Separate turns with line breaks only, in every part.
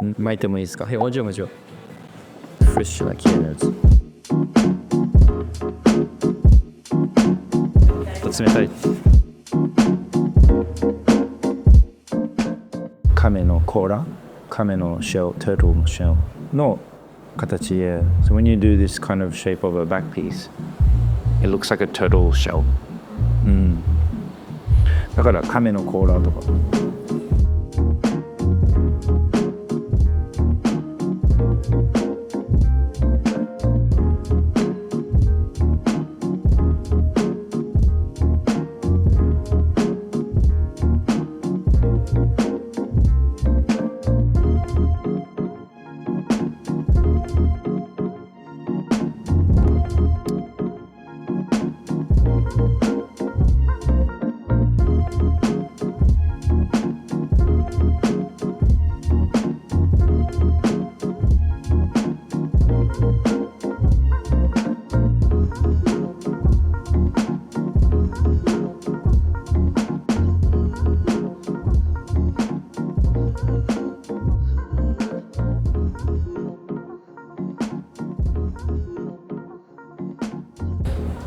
巻いてもいいですか？はい、もちろんもちろん。フレッシュな綺麗なやつ。冷たい。亀の甲羅、亀のシェル、turtle のシェルの形で、so when you do this kind of shape of a back piece, it looks like a turtle shell. だから亀の甲羅とか。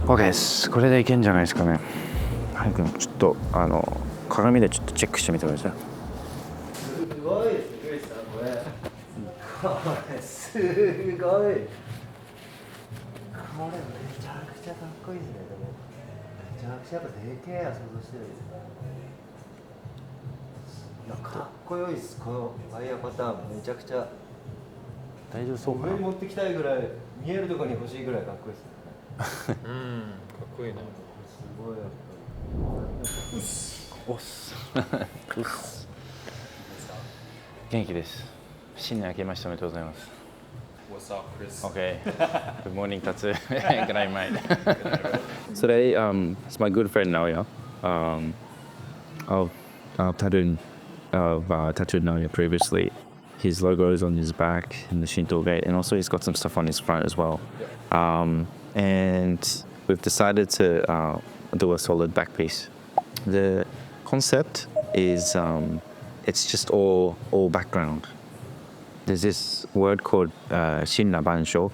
OK です。これでいけんじゃないですかね。はい、ちょっと鏡でちょっとチェックしてみてください。
すごいですクリスさんこれ。これすごい。これめちゃくちゃかっこいいですね。でもめちゃくちゃやっぱでけえや想像してるんですか。いやかっこよいです。このワイヤーパターンめちゃくちゃ
大丈夫そうかな。
上に持ってきたいぐらい見えるところに欲しいぐらいかっこいいですね。
かっこいいな。
すごいやっぱり。
おっす。元気です。新年明けましておめでとうございます。
What's up, Chris?
Okay. Good morning, Tatsu. Good night, mate. Today, it's my good friend Naoya. I've tattooed Naoya previously. His logo is on his back in the Shinto gate, and also he's got some stuff on his front as well. And we've decided to do a solid back piece. The concept is it's just all background. There's this word called Shinra Bansho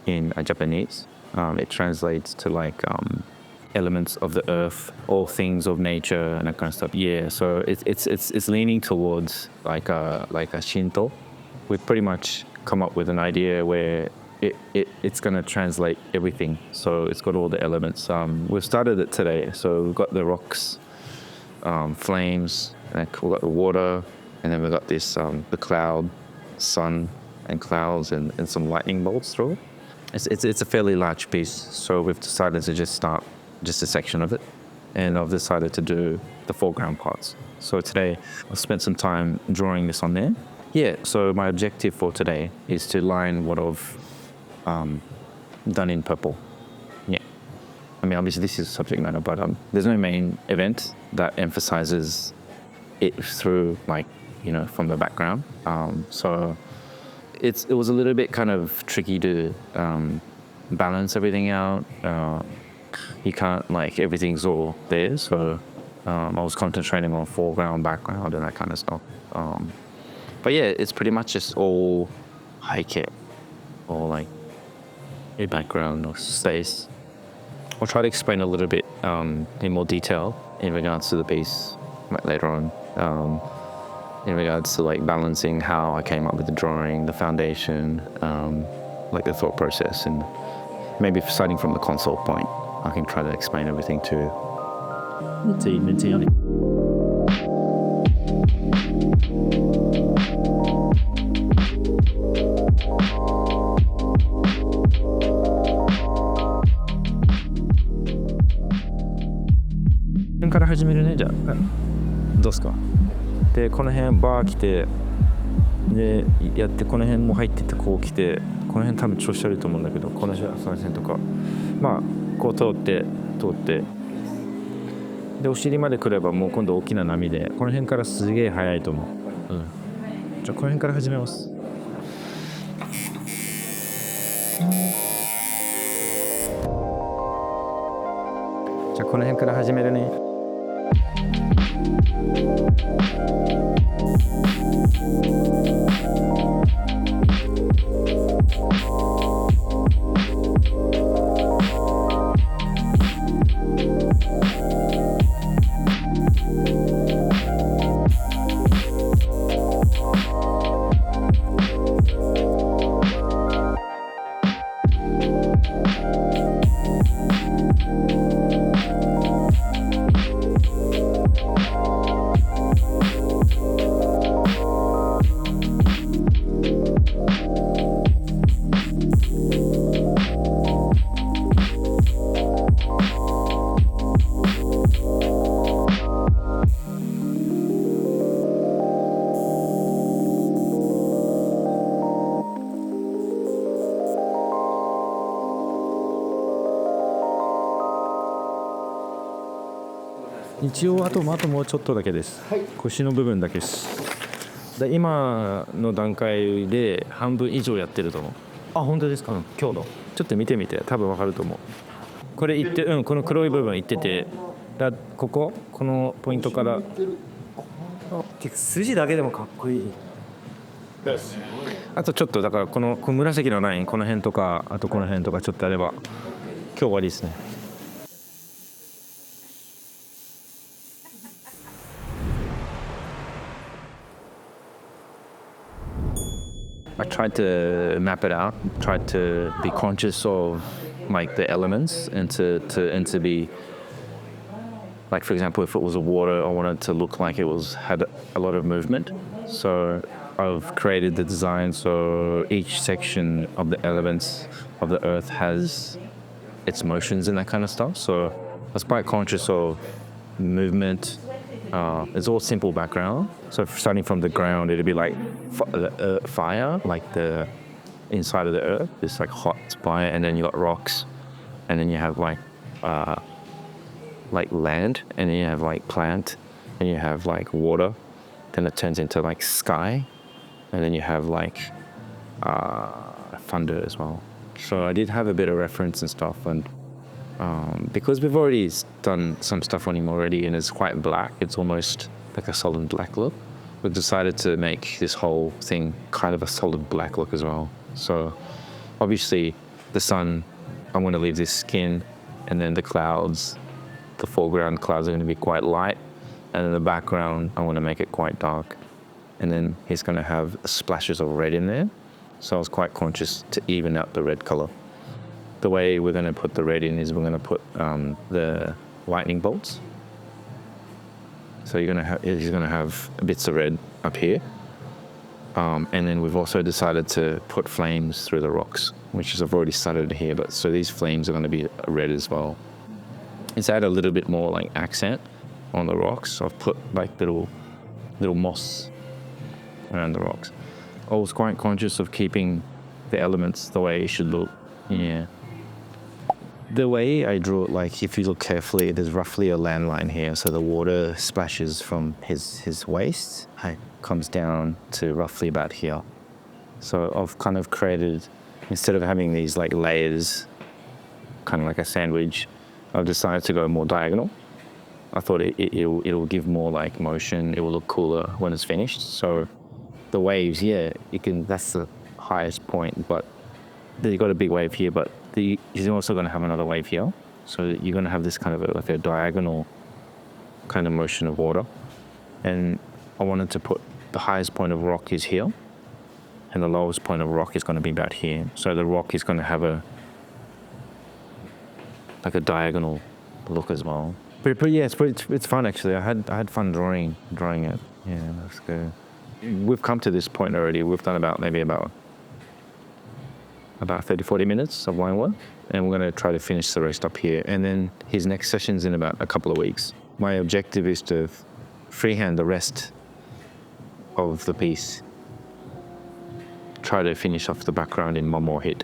in Japanese. It translates to like elements of the earth, all things of nature, and that kind of stuff. Yeah, so it's leaning towards like a Shinto. We've pretty much come up with an idea where it's going to translate everything. So it's got all the elements. We've started it today. So we've got the rocks, flames, and we've got the water, and then we've got this the cloud, sun, and clouds, and some lightning bolts through it. It's a fairly large piece, so we've decided to just start just a section of it, and I've decided to do the foreground parts. So today I've spent some time drawing this on there. Yeah, so my objective for today is to line what I've done in purple. Yeah, I mean obviously this is subject matter, but there's no main event that emphasizes it through like from the background. So it was a little bit kind of tricky to balance everything out. You can't like everything's all there, so I was concentrating on foreground, background, and that kind of stuff. But yeah, it's pretty much just all heike or like a background or space. I'll try to explain a little bit in more detail in regards to the piece later on. In regards to like balancing how I came up with the drawing, the foundation, like the thought process, and maybe starting from the console point, I can try to explain everything too. Minty on it.から始めるね。じゃあどうすか。でこの辺バー来てでやってこの辺も入ってってこう来てこの辺多分調子悪いと思うんだけどこの線とかまあこう通ってでお尻まで来ればもう今度大きな波でこの辺からすげえ速いと思う。じゃあこの辺から始めます。じゃあこの辺から始めるね。一応あともうちょっとだけです、
はい、
腰の部分だけです。で今の段階で半分以上やってると思う。
あ、本当ですか、強度
ちょっと見てみて、多分わかると思う。これいって、この黒い部分いってて、このポイントから
筋だけでもかっこいい。
あとちょっとだからこの紫のラインこの辺とか、あとこの辺とかちょっとあれば今日終わりですね。I tried to map it out, tried to be conscious of like the elements and to be like, for example, if it was a water, I wanted to look like it had a lot of movement. So I've created the design so each section of the elements of the earth has its motions and that kind of stuff. So I was quite conscious of movement. It's all simple background. So starting from the ground, it'd be like fire, like the inside of the earth, this like hot fire, and then you got rocks, and then you have like land, and then you have like plant, and you have like water, then it turns into like sky, and then you have like thunder as well. So I did have a bit of reference and stuff, and because we've already done some stuff on him already and it's quite black, it's almost like a solid black look, we've decided to make this whole thing kind of a solid black look as well. So obviously the sun, I'm going to leave this skin, and then the clouds, the foreground clouds are going to be quite light, and then the background I want to make it quite dark, and then he's going to have splashes of red in there. So I was quite conscious to even out the red color. The way we're going to put the red in is we're going to put the lightning bolts. So he's going to have bits of red up here, and then we've also decided to put flames through the rocks, which is I've already started here. But so these flames are going to be red as well. It's add a little bit more like accent on the rocks. So I've put like little moss around the rocks. I was quite conscious of keeping the elements the way it should look. Yeah. The way I drew it, like if you look carefully, there's roughly a land line here. So the water splashes from his waist, comes down to roughly about here. So I've kind of created, instead of having these like layers, kind of like a sandwich, I've decided to go more diagonal. I thought it'll give more like motion. It will look cooler when it's finished. So the waves, yeah, that's the highest point, but you got a big wave here, but he's also going to have another wave here. So you're going to have this kind of like a diagonal kind of motion of water. And I wanted to put the highest point of rock is here, and the lowest point of rock is going to be about here. So the rock is going to have a diagonal look as well. But yeah, it's fun actually. I had fun drawing it. Yeah, that's good. We've come to this point already. We've done about 30-40 minutes of line work, and we're going to try to finish the rest up here. And then his next session's in about a couple of weeks. My objective is to freehand the rest of the piece. Try to finish off the background in one more hit.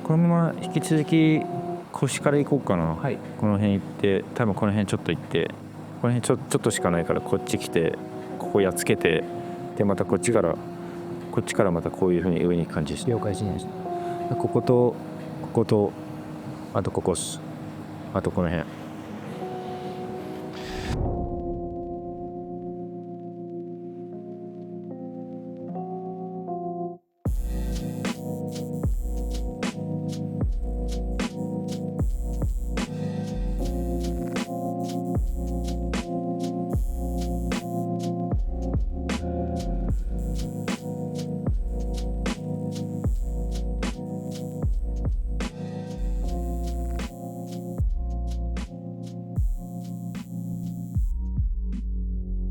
このまま引き続き腰から行こうかな、はい、この辺行って、多分この辺ちょっと行って、この辺ちょっとしかないからこっち来て、ここやっつけて、でまたこっちからまたこういう風に上に行く感じです。了解しないです。こことあとここっす。あとこの辺。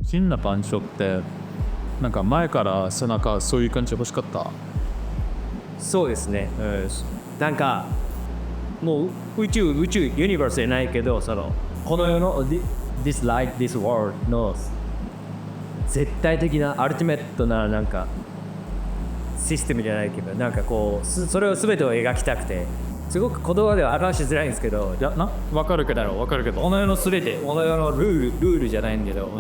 シンラバンショってなんか前からなんかそういう感じ欲しかった。
そうですね、なんかもう宇宙ユニバースじゃないけど、この世の this light this world の絶対的なアルティメットななんかシステムじゃないけど、なんかこうそれを全てを描きたくて、すごく言葉では表しづらいんですけど、
わかるけどわかるけど
この世の全て、この世のルールじゃないんだけど、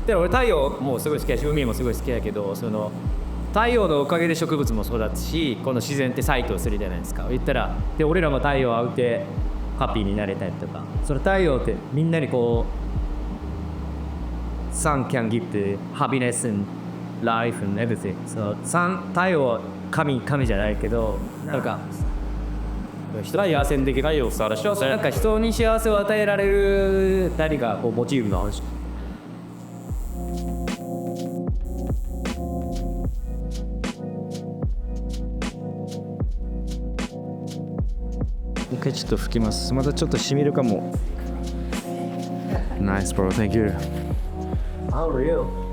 で俺太陽もすごい好きだし、海もすごい好きだけど、その太陽のおかげで植物も育つし、この自然って再生するじゃないですか。言ったらで俺らも太陽を浴びてハッピーになれたりとか、その太陽ってみんなにこうSun can give the happiness and life and everything。その太陽は神じゃないけど、なんか人が幸せにできる太陽をさらしょ、なんか人に幸せを与えられる何かこうモチーフの話。
一回ちょっと拭きます。またちょっと染みるかも。Nice bro, thank you.
How real?